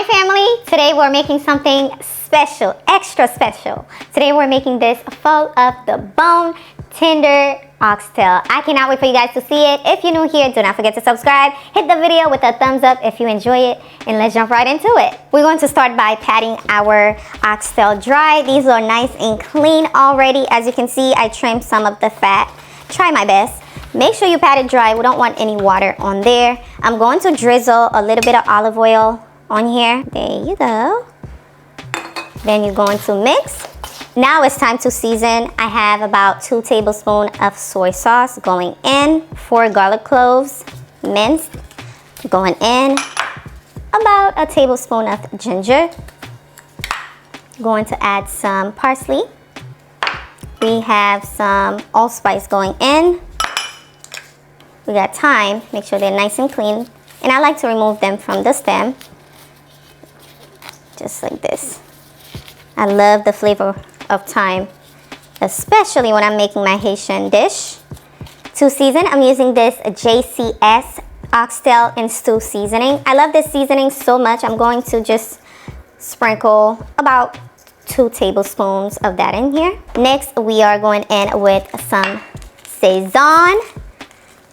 Hi family, today we're making something special, extra special. Today we're making this full of the bone tender oxtail. I cannot wait for you guys to see it. If you're new here, do not forget to subscribe. Hit the video with a thumbs up if you enjoy it, and let's jump right into it. We're going to start by patting our oxtail dry. These are nice and clean already. As you can see, I trimmed some of the fat. Try my best. Make sure you pat it dry. We don't want any water on there. I'm going to drizzle a little bit of olive oil on here. There you go. Then you're going to mix. Now it's time to season. I have about 2 tablespoons of soy sauce going in, 4 garlic cloves minced going in, about a tablespoon of ginger. Going to add some parsley. We have some allspice going in. We got thyme. Make sure they're nice and clean, and I like to remove them from the stem, just like this. I love the flavor of thyme, especially when I'm making my Haitian dish. To season, I'm using this JCS oxtail and stew seasoning. I love this seasoning so much. I'm going to just sprinkle about 2 tablespoons of that in here. Next, we are going in with some Sazon.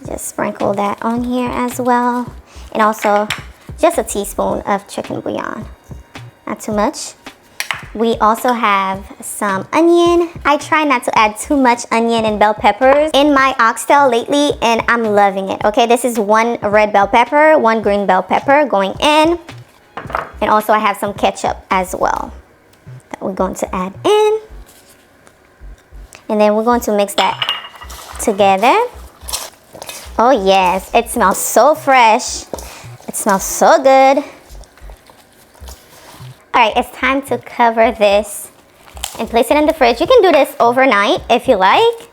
Just sprinkle that on here as well. And also just a teaspoon of chicken bouillon. Not too much. We also have some onion. I try not to add too much onion and bell peppers in my oxtail lately, and I'm loving it. Okay, this is 1 red bell pepper, 1 green bell pepper going in. And also I have some ketchup as well that we're going to add in. And then we're going to mix that together. Oh yes, it smells so fresh. It smells so good. All right, it's time to cover this and place it in the fridge. You can do this overnight if you like,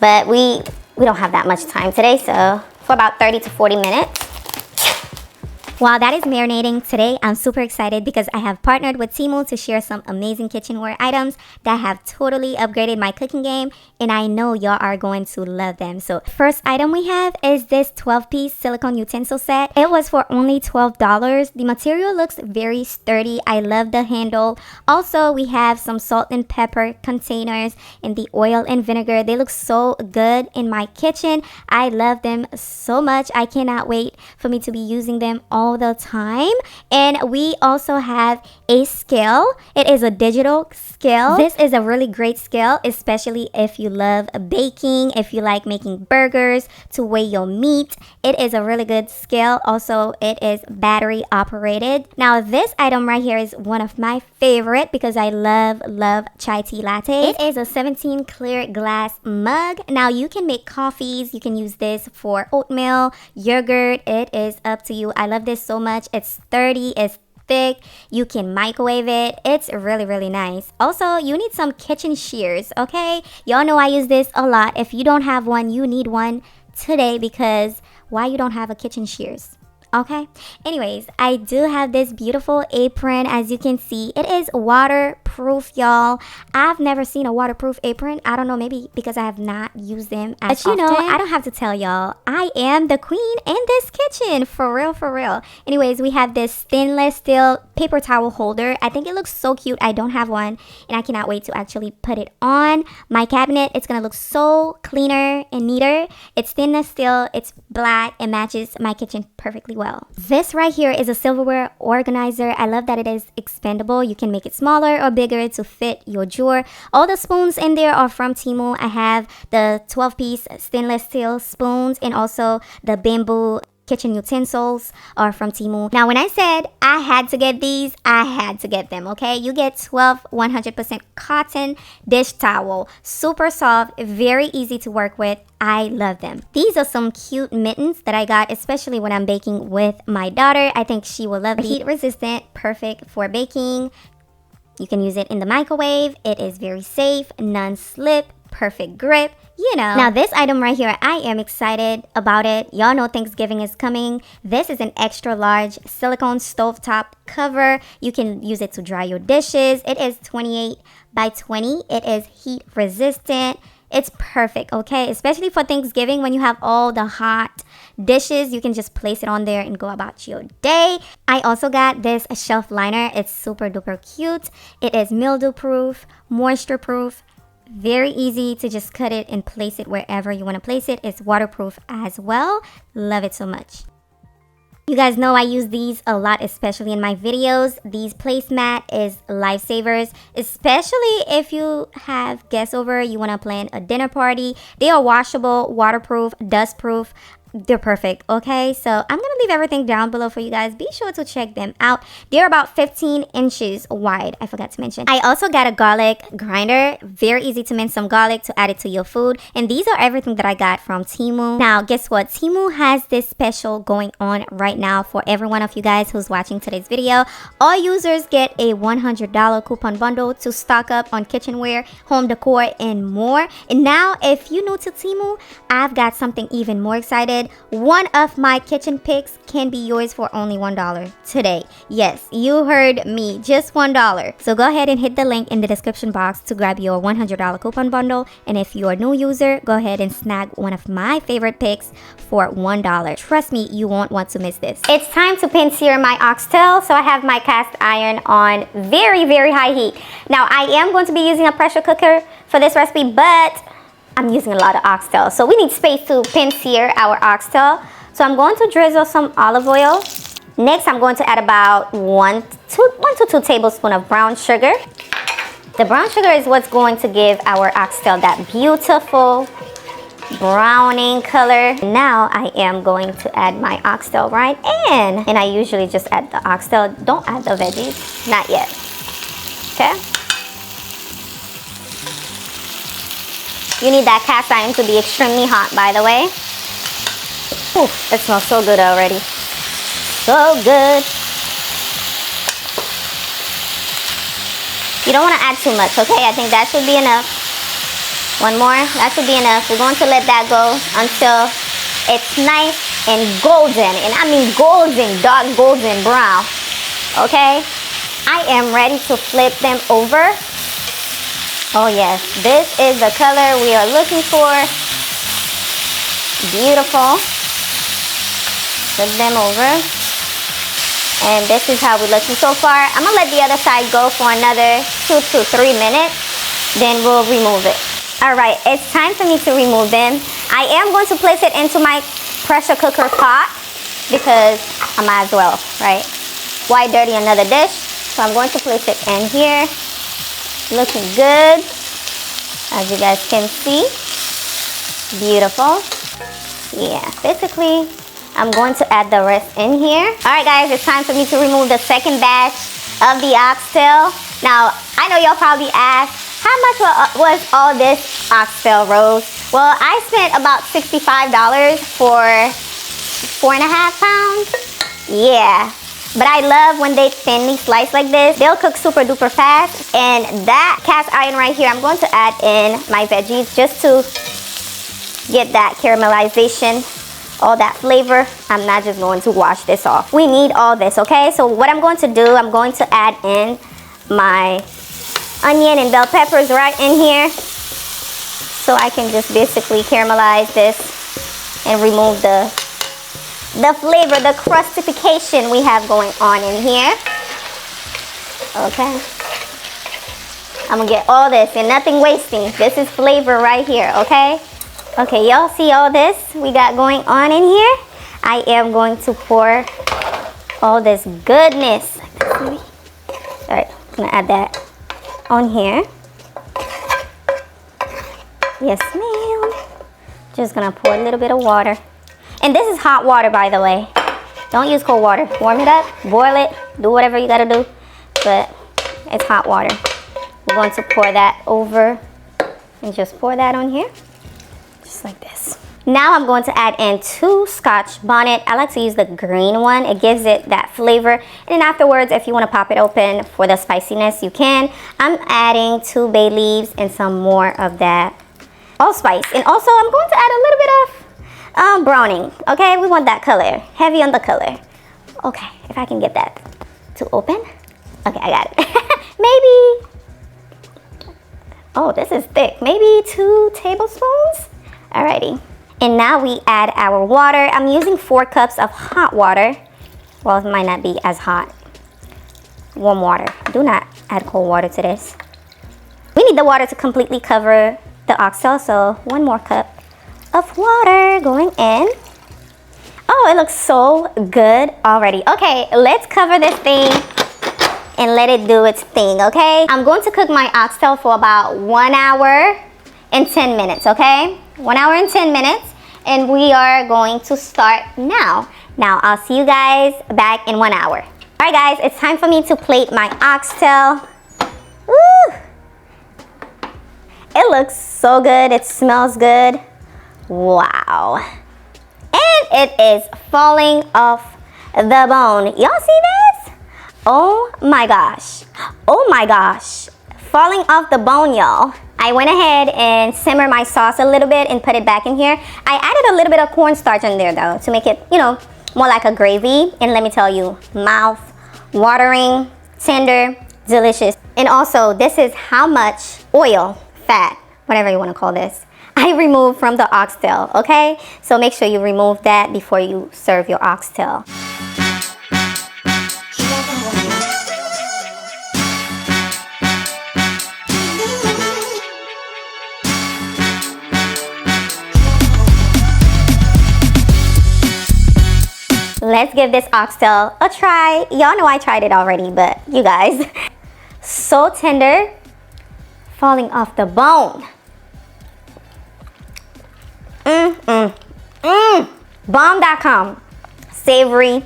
but we don't have that much time today, so for about 30 to 40 minutes. While that is marinating, today I'm super excited because I have partnered with Temu to share some amazing kitchenware items that have totally upgraded my cooking game, and I know y'all are going to love them. So first item we have is this 12-piece silicone utensil set. It was for only $12. The material looks very sturdy. I love the handle. Also, we have some salt and pepper containers and the oil and vinegar. They look so good in my kitchen. I love them so much. I cannot wait for me to be using them all the time. And we also have a scale. It is a digital scale. This is a really great scale, especially if you love baking, if you like making burgers, to weigh your meat. It is a really good scale. Also, it is battery operated. Now this item right here is one of my favorite because I love chai tea lattes. It is a 17 clear glass mug. Now you can make coffees. You can use this for oatmeal, yogurt. It is up to you. I love this so much. It's sturdy, it's thick. You can microwave it. It's really nice. Also, you need some kitchen shears, okay? Y'all know I use this a lot. If you don't have one, you need one today, because why you don't have a kitchen shears? Okay, anyways, I do have this beautiful apron. As you can see, it is waterproof, y'all. I've never seen a waterproof apron. I don't know, maybe because I have not used them as often. But you know, I don't have to tell y'all, I am the queen in this kitchen, for real. Anyways, we have this stainless steel paper towel holder. I think it looks so cute. I don't have one, and I cannot wait to actually put it on my cabinet. It's gonna look so cleaner and neater. It's stainless steel, it's black, it matches my kitchen perfectly well. This right here is a silverware organizer. I love that it is expandable. You can make it smaller or bigger to fit your drawer. All the spoons in there are from Temu. I have the 12-piece stainless steel spoons, and also the bamboo kitchen utensils are from Temu. Now, when I said I had to get these, I had to get them, okay? You get 12 100% cotton dish towel. Super soft, very easy to work with. I love them. These are some cute mittens that I got, especially when I'm baking with my daughter. I think she will love it. Heat resistant, perfect for baking. You can use it in the microwave. It is very safe, non-slip, perfect grip. You know. Now this item right here, I am excited about it. Y'all know Thanksgiving is coming. This is an extra large silicone stovetop cover. You can use it to dry your dishes. It is 28 by 20. It is heat resistant. It's perfect, okay? Especially for Thanksgiving when you have all the hot dishes. You can just place it on there and go about your day. I also got this shelf liner. It's super duper cute. It is mildew proof, moisture proof. Very easy to just cut it and place it wherever you want to place it. It's waterproof as well. Love it so much. You guys know I use these a lot, especially in my videos. These placemat is lifesavers, especially if you have guests over, you want to plan a dinner party. They are washable, waterproof, dustproof. They're perfect, okay? So I'm gonna leave everything down below for you guys. Be sure to check them out. They're about 15 inches wide. I forgot to mention. I also got a garlic grinder. Very easy to mince some garlic to add it to your food. And these are everything that I got from Temu. Now, guess what? Temu has this special going on right now for every one of you guys who's watching today's video. All users get a $100 coupon bundle to stock up on kitchenware, home decor, and more. And now, if you're new to Temu, I've got something even more excited. One of my kitchen picks can be yours for only $1 today. Yes, you heard me, just $1. So go ahead and hit the link in the description box to grab your $100 coupon bundle. And if you're a new user, go ahead and snag one of my favorite picks for $1. Trust me, you won't want to miss this. It's time to pan sear my oxtail. So I have my cast iron on very, very high heat. Now I am going to be using a pressure cooker for this recipe, but I'm using a lot of oxtail, so we need space to pan sear our oxtail. So I'm going to drizzle some olive oil. Next, I'm going to add about 1 to 2 tablespoons of brown sugar. The brown sugar is what's going to give our oxtail that beautiful browning color. Now I am going to add my oxtail right in. And I usually just add the oxtail. Don't add the veggies, not yet, okay? You need that cast iron to be extremely hot, by the way. Ooh, it smells so good already. So good. You don't want to add too much, okay? I think that should be enough. One more, that should be enough. We're going to let that go until it's nice and golden. And I mean golden, dark golden brown, okay? I am ready to flip them over. Oh yes, this is the color we are looking for. Beautiful. Flip them over. And this is how we're looking so far. I'm gonna let the other side go for another 2 to 3 minutes. Then we'll remove it. Alright, it's time for me to remove them. I am going to place it into my pressure cooker pot because I might as well, right? Why dirty another dish? So I'm going to place it in here. Looking good, as you guys can see. Beautiful. Yeah, basically I'm going to add the rest in here. All right guys, it's time for me to remove the second batch of the oxtail. Now I know y'all probably asked, how much was all this oxtail, Rose? Well, I spent about $65 for 4.5 pounds. Yeah. But I love when they thinly slice like this. They'll cook super duper fast. And that cast iron right here, I'm going to add in my veggies just to get that caramelization, all that flavor. I'm not just going to wash this off. We need all this, okay? So what I'm going to do, I'm going to add in my onion and bell peppers right in here. So I can just basically caramelize this and remove the flavor, the crustification we have going on in here. Okay. I'm gonna get all this and nothing wasting. This is flavor right here, okay? Okay, y'all see all this we got going on in here? I am going to pour all this goodness. All right, I'm gonna add that on here. Yes, ma'am. Just gonna pour a little bit of water. And this is hot water, by the way. Don't use cold water. Warm it up, boil it, do whatever you gotta do. But it's hot water. We're going to pour that over and just pour that on here. Just like this. Now I'm going to add in 2 Scotch bonnet. I like to use the green one. It gives it that flavor. And then afterwards, if you want to pop it open for the spiciness, you can. I'm adding 2 bay leaves and some more of that allspice. And also, I'm going to add a little bit of browning. Okay, we want that color. Heavy on the color. Okay, if I can get that to open. Okay, I got it. Maybe Oh, this is thick. Maybe 2 tablespoons? Alrighty. And now we add our water. I'm using 4 cups of hot water. Well, it might not be as hot. Warm water. Do not add cold water to this. We need the water to completely cover the oxtail, so 1 more cup of water going in. Oh, it looks so good already. Okay, let's cover this thing and let it do its thing, okay? I'm going to cook my oxtail for about 1 hour and 10 minutes, okay? 1 hour and 10 minutes, and we are going to start now. Now, I'll see you guys back in 1 hour. All right, guys, it's time for me to plate my oxtail. Woo! It looks so good. It smells good. Wow. And it is falling off the bone. Y'all see this? Oh my gosh. Oh my gosh. Falling off the bone, y'all. I went ahead and simmered my sauce a little bit and put it back in here. I added a little bit of cornstarch in there though to make it, you know, more like a gravy. And let me tell you, mouth watering, tender, delicious. And also, this is how much oil, fat, whatever you want to call this, I removed from the oxtail, okay? So make sure you remove that before you serve your oxtail. Let's give this oxtail a try. Y'all know I tried it already, but you guys, so tender, falling off the bone. Bomb.com. Savory,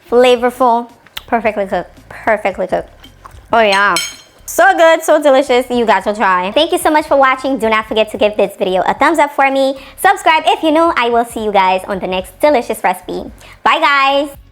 flavorful, perfectly cooked, perfectly cooked. Oh yeah. So good, so delicious. You got to try. Thank you so much for watching. Do not forget to give this video a thumbs up for me. Subscribe if you're new. I will see you guys on the next delicious recipe. Bye guys.